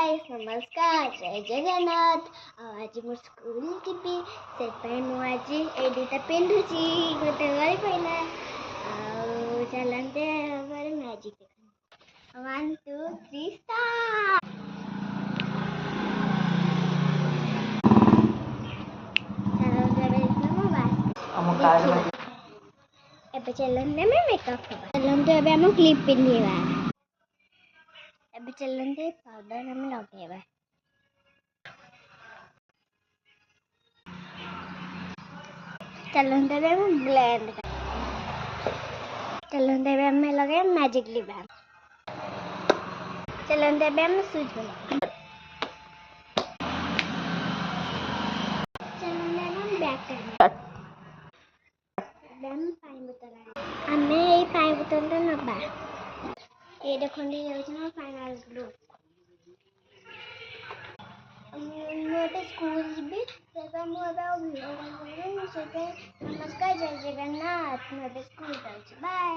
Guys नमस्कार जय जगन्नाथ आज मो स्कूल जीपी से पय मो आज एडिटा पिंधुची गोटे गरी पहिला चलते हमारे मैजिक देखा 1 2 3 स्टार्ट चलो जब मो बास हम कार्ड में एबे चलते में मेकअप चलते एबे हम क्लिप पिन्हिबा एबे चलते पाउडर हम लगेबा चलते एबे हम ब्लेंड चलते एबे हम लगे मैजिक लिप बाम चलते एबे हम स्विच बना चलते हम बैक करना एबे हम पानी बोतल हमें ये पानी बोतल नबा ये देखंडी जाउछना फाइनल लुक मोटे स्कूल जीबी सेबे मो एबे वीडियो कॉल करें सेबे नमस्कार जय जगन्नाथ मोटे स्कूल जाउछ बाय।